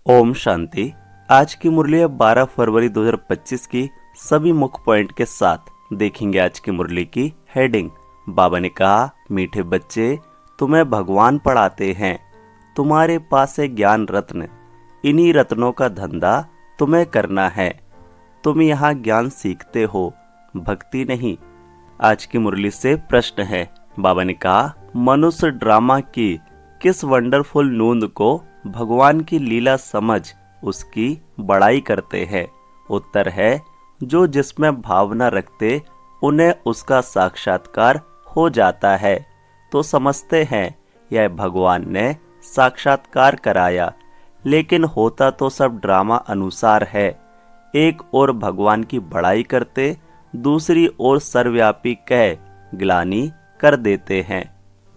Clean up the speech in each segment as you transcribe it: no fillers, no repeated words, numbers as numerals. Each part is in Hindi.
ओम शांति। आज की मुरली है 12 फरवरी 2025 की। सभी मुख्य पॉइंट के साथ देखेंगे आज की मुरली की हेडिंग। बाबा ने कहा, मीठे बच्चे, तुम्हें भगवान पढ़ाते हैं, तुम्हारे पास है ज्ञान रत्न, इन्हीं रत्नों का धंधा तुम्हें करना है। तुम यहाँ ज्ञान सीखते हो, भक्ति नहीं। आज की मुरली से प्रश्न है। बाबा ने कहा, मनुष्य ड्रामा की किस वंडरफुल नूंद को भगवान की लीला समझ उसकी बड़ाई करते हैं। उत्तर है, जो जिसमें भावना रखते उन्हें उसका साक्षात्कार हो जाता है। तो समझते हैं यह भगवान ने साक्षात्कार कराया, लेकिन होता तो सब ड्रामा अनुसार है। एक ओर भगवान की बड़ाई करते, दूसरी ओर सर्वव्यापी कह ग्लानि कर देते हैं।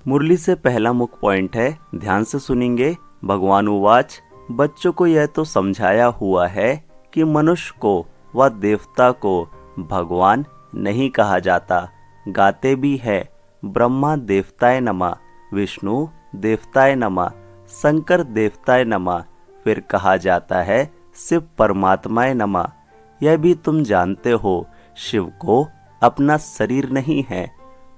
मुरली से पहला मुख्य पॉइंट है, ध्यान से सुनेंगे। भगवान उवाच, बच्चों को यह तो समझाया हुआ है कि मनुष्य को व देवता को भगवान नहीं कहा जाता। गाते भी है, ब्रह्मा देवताय नमः, विष्णु देवताय नमः, शंकर देवताय नमः। फिर कहा जाता है शिव परमात्माय नमः। यह भी तुम जानते हो, शिव को अपना शरीर नहीं है।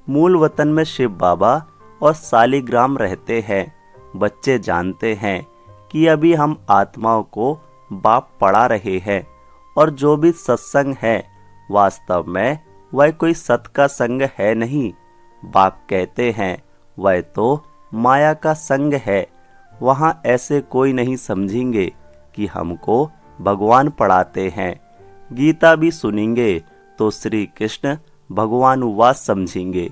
मूल वतन में शिव बाबा और सालिग्राम रहते हैं। बच्चे जानते हैं कि अभी हम आत्माओं को बाप पढ़ा रहे हैं, और जो भी सत्संग है वास्तव में वह कोई सत का संग है नहीं। बाप कहते हैं वह तो माया का संग है। वहाँ ऐसे कोई नहीं समझेंगे कि हमको भगवान पढ़ाते हैं। गीता भी सुनेंगे तो श्री कृष्ण भगवान उवाच समझेंगे।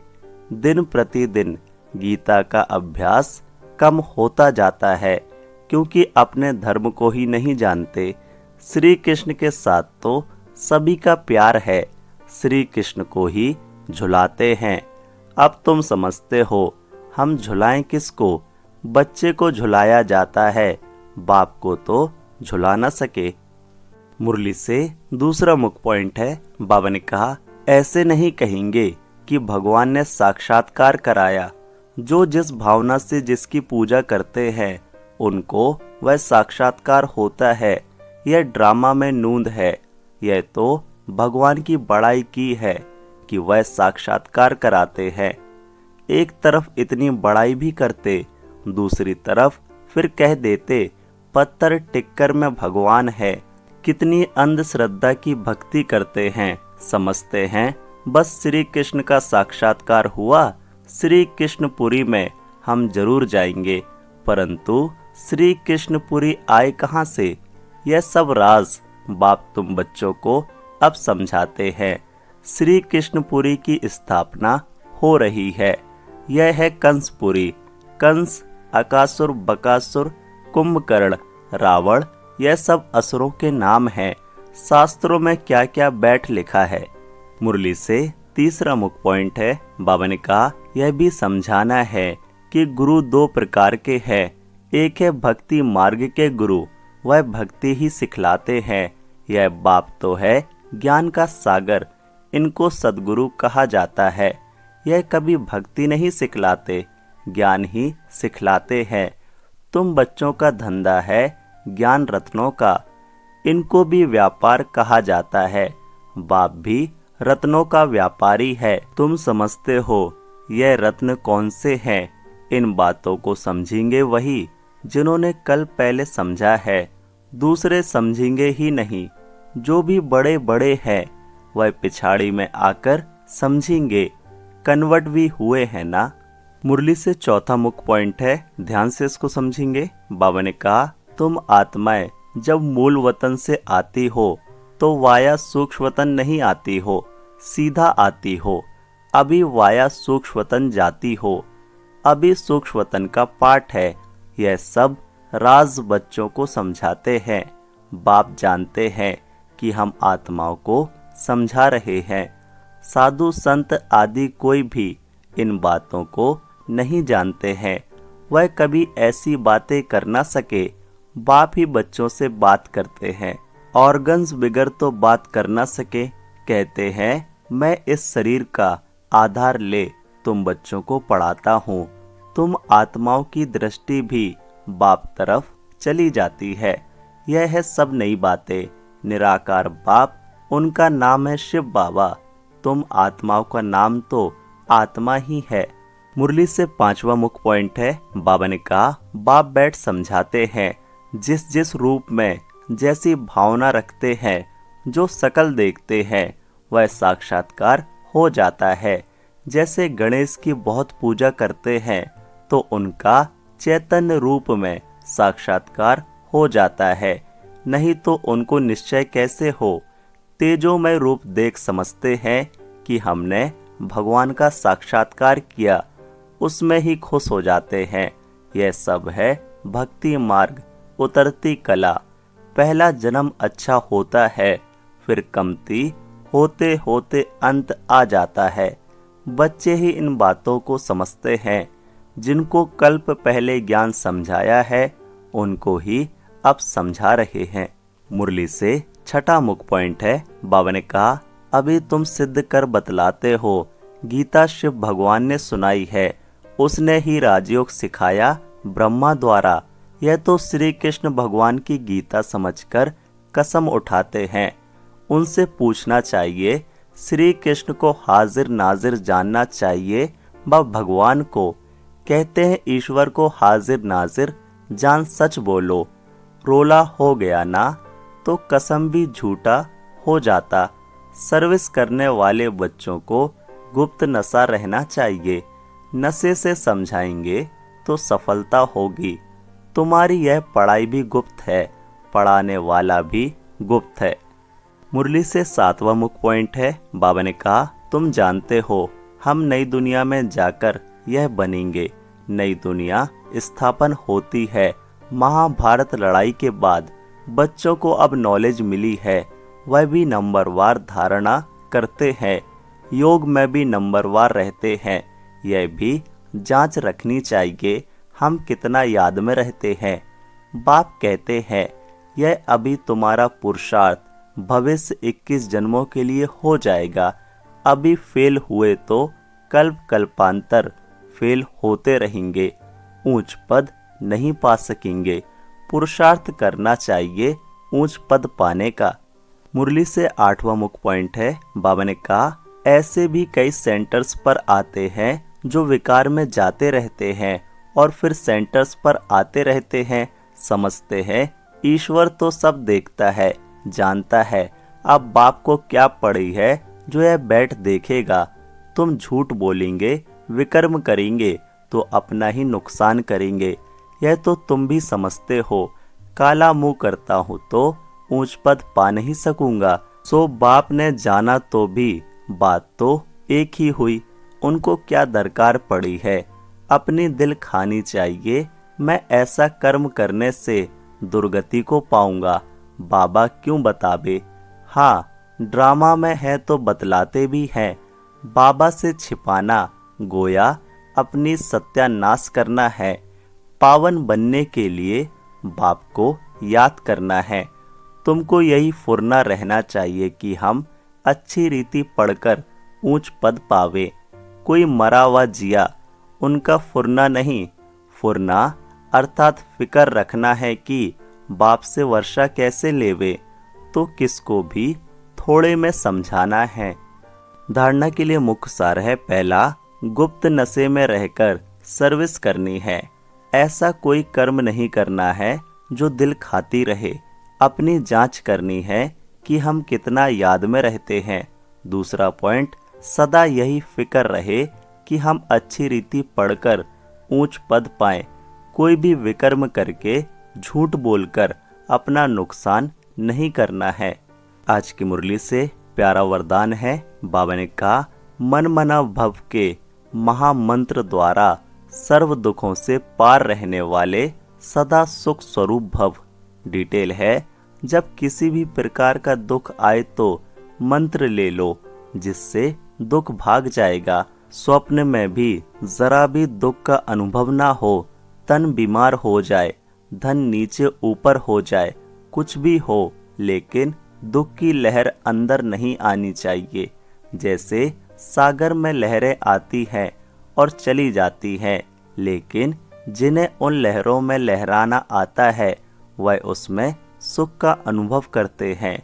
दिन प्रतिदिन गीता का अभ्यास कम होता जाता है, क्योंकि अपने धर्म को ही नहीं जानते। श्री कृष्ण के साथ तो सभी का प्यार है, श्री कृष्ण को ही झुलाते हैं। अब तुम समझते हो हम झुलाएं किसको? बच्चे को झुलाया जाता है, बाप को तो झुला न सके। मुरली से दूसरा मुख्य पॉइंट है। बाबा ने कहा, ऐसे नहीं कहेंगे कि भगवान ने साक्षात्कार कराया। जो जिस भावना से जिसकी पूजा करते हैं उनको वह साक्षात्कार होता है। यह ड्रामा में नूंद है। यह तो भगवान की बड़ाई की है कि वह साक्षात्कार कराते हैं। एक तरफ इतनी बड़ाई भी करते, दूसरी तरफ फिर कह देते पत्थर टिक्कर में भगवान है। कितनी अंधश्रद्धा की भक्ति करते हैं। समझते हैं बस श्री कृष्ण का साक्षात्कार हुआ, श्री कृष्णपुरी में हम जरूर जाएंगे। परंतु श्री कृष्णपुरी आए कहाँ से? यह सब राज बाप तुम बच्चों को अब समझाते हैं। श्री कृष्णपुरी की स्थापना हो रही है। यह है कंसपुरी। कंस, अकासुर, बकासुर, कुंभकर्ण, रावण, यह सब असुरों के नाम हैं। शास्त्रों में क्या क्या बैठ लिखा है। मुरली से तीसरा मुख्य पॉइंट है। बाबा ने कहा, यह भी समझाना है कि गुरु दो प्रकार के हैं। एक है भक्ति मार्ग के गुरु, वह भक्ति ही सिखलाते हैं। यह बाप तो है ज्ञान का सागर, इनको सदगुरु कहा जाता है। यह कभी भक्ति नहीं सिखलाते, ज्ञान ही सिखलाते हैं। तुम बच्चों का धंधा है ज्ञान रत्नों का, इनको भी व्यापार कहा जाता है। बाप भी रत्नों का व्यापारी है। तुम समझते हो यह रत्न कौन से हैं? इन बातों को समझेंगे वही जिन्होंने कल पहले समझा है, दूसरे समझेंगे ही नहीं। जो भी बड़े बड़े हैं वह पिछाड़ी में आकर समझेंगे। कन्वर्ट भी हुए हैं ना। मुरली से चौथा मुख्य पॉइंट है, ध्यान से इसको समझेंगे। बाबा ने कहा, तुम आत्माएं जब मूल वतन से आती हो तो वाया सूक्ष्म वतन नहीं आती हो, सीधा आती हो। अभी वाया सूक्ष्म वतन जाती हो, अभी सूक्ष्म वतन का पाठ है। यह सब राज बच्चों को समझाते हैं। बाप जानते हैं कि हम आत्माओं को समझा रहे हैं। साधु संत आदि कोई भी इन बातों को नहीं जानते हैं। वह कभी ऐसी बातें कर ना सके। बाप ही बच्चों से बात करते हैं। ऑर्गन्स बिगर तो बात कर ना सके। कहते हैं मैं इस शरीर का आधार ले तुम बच्चों को पढ़ाता हूँ। तुम आत्माओं की दृष्टि भी बाप तरफ चली जाती है। यह है सब नई बातें। निराकार बाप, उनका नाम है शिव बाबा। तुम आत्माओं का नाम तो आत्मा ही है। मुरली से 5वां मुख्य पॉइंट है, बाबा ने कहा बाप बैठ समझाते हैं, जिस जिस रूप में जैसी भावना रखते हैं, जो शकल देखते हैं वह साक्षात्कार हो जाता है। जैसे गणेश की बहुत पूजा करते हैं तो उनका चैतन्य रूप में साक्षात्कार हो जाता है, नहीं तो उनको निश्चय कैसे हो। तेजोमय रूप देख समझते हैं कि हमने भगवान का साक्षात्कार किया, उसमें ही खुश हो जाते हैं। यह सब है भक्ति मार्ग, उतरती कला। पहला जन्म अच्छा होता है, फिर कमती होते होते अंत आ जाता है। बच्चे ही इन बातों को समझते हैं। जिनको कल्प पहले ज्ञान समझाया है उनको ही अब समझा रहे हैं। मुरली से 6वां मुख्य पॉइंट है, बाबा ने कहा अभी तुम सिद्ध कर बतलाते हो। गीता शिव भगवान ने सुनाई है, उसने ही राजयोग सिखाया ब्रह्मा द्वारा। यह तो श्री कृष्ण भगवान की गीता समझकर कसम उठाते हैं। उनसे पूछना चाहिए, श्री कृष्ण को हाजिर नाजिर जानना चाहिए व भगवान को कहते हैं ईश्वर को हाजिर नाजिर जान, सच बोलो। रोला हो गया ना तो कसम भी झूठा हो जाता। सर्विस करने वाले बच्चों को गुप्त नशा रहना चाहिए। नशे से समझाएंगे तो सफलता होगी। तुम्हारी यह पढ़ाई भी गुप्त है, पढ़ाने वाला भी गुप्त है। मुरली से 7वां मुख्य पॉइंट है, बाबा ने कहा तुम जानते हो हम नई दुनिया में जाकर यह बनेंगे। नई दुनिया स्थापन होती है। महाभारत लड़ाई के बाद बच्चों को अब नॉलेज मिली है, वह भी नंबरवार धारणा करते हैं। योग में भी नंबरवार रहते हैं। यह भी जांच रखनी चाहिए हम कितना याद में रहते हैं। बाप कहते हैं यह अभी तुम्हारा पुरुषार्थ भविष्य 21 जन्मों के लिए हो जाएगा। अभी फेल हुए तो कल्प कल्पांतर फेल होते रहेंगे, ऊंच पद नहीं पा सकेंगे। पुरुषार्थ करना चाहिए ऊंच पद पाने का। मुरली से 8वां मुख्य पॉइंट है, बाबा ने कहा ऐसे भी कई सेंटर्स पर आते हैं जो विकार में जाते रहते हैं और फिर सेंटर्स पर आते रहते हैं। समझते हैं ईश्वर तो सब देखता है, जानता है। अब बाप को क्या पड़ी है जो यह बैठ देखेगा। तुम झूठ बोलेंगे, विकर्म करेंगे तो अपना ही नुकसान करेंगे। यह तो तुम भी समझते हो। काला मुंह करता हूँ तो ऊंच पद पा नहीं सकूंगा। सो बाप ने जाना तो भी बात तो एक ही हुई। उनको क्या दरकार पड़ी है, अपनी दिल खानी चाहिए। मैं ऐसा कर्म करने से दुर्गति को पाऊंगा। बाबा क्यों बतावे। हाँ, ड्रामा में है तो बतलाते भी हैं। बाबा से छिपाना गोया अपनी सत्यानाश करना है। पावन बनने के लिए बाप को याद करना है। तुमको यही फुरना रहना चाहिए कि हम अच्छी रीति पढ़कर ऊंच पद पावे। कोई मरा हुआ जिया, उनका फुरना नहीं। फुरना अर्थात फिकर रखना है कि बाप से वर्षा कैसे लेवे, तो किसको भी थोड़े में समझाना है। धारणा के लिए मुख्य सार है, पहला, गुप्त नशे में रहकर सर्विस करनी है। ऐसा कोई कर्म नहीं करना है जो दिल खाती रहे। अपनी जांच करनी है कि हम कितना याद में रहते हैं। दूसरा पॉइंट, सदा यही फिक्र रहे कि हम अच्छी रीति पढ़कर ऊंच पद पाएं। कोई भी विकर्म करके झूठ बोलकर अपना नुकसान नहीं करना है। आज की मुरली से प्यारा वरदान है, बाबा ने कहा मन मना भव के महामंत्र द्वारा सर्व दुखों से पार रहने वाले सदा सुख स्वरूप भव। डिटेल है, जब किसी भी प्रकार का दुख आए तो मंत्र ले लो, जिससे दुख भाग जाएगा। स्वप्न में भी जरा भी दुख का अनुभव ना हो, तन बीमार हो जाए, धन नीचे ऊपर हो जाए, कुछ भी हो, लेकिन दुख की लहर अंदर नहीं आनी चाहिए। जैसे सागर में लहरें आती हैं और चली जाती हैं, लेकिन जिन्हें उन लहरों में लहराना आता है वह उसमें सुख का अनुभव करते हैं।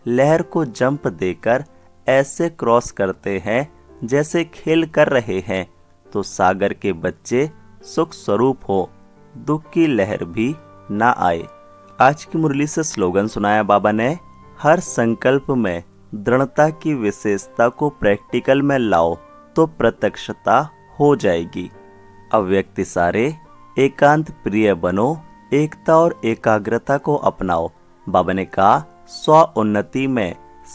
लहर को जंप देकर ऐसे क्रॉस करते हैं जैसे खेल कर रहे हैं, तो सागर के बच्चे सुख स्वरूप हो, दुख की लहर भी ना आए। आज की मुरली से स्लोगन सुनाया बाबा ने, हर संकल्प में दृढ़ता की विशेषता को प्रैक्टिकल में लाओ तो प्रत्यक्षता हो जाएगी। अव्यक्ति सारे एकांत प्रिय बनो, एकता और एकाग्रता को अपनाओ। बाबा ने कहा, स्व उन्नति में,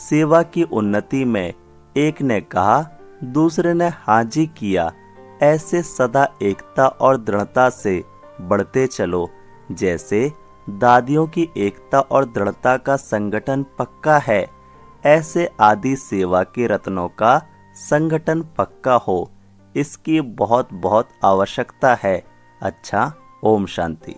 सेवा की उन्नति में एक ने कहा, दूसरे ने हाजी किया, ऐसे सदा एकता और दृढ़ता से बढ़ते चलो। जैसे दादियों की एकता और दृढ़ता का संगठन पक्का है, ऐसे आदि सेवा के रत्नों का संगठन पक्का हो। इसकी बहुत बहुत आवश्यकता है। अच्छा, ओम शांति।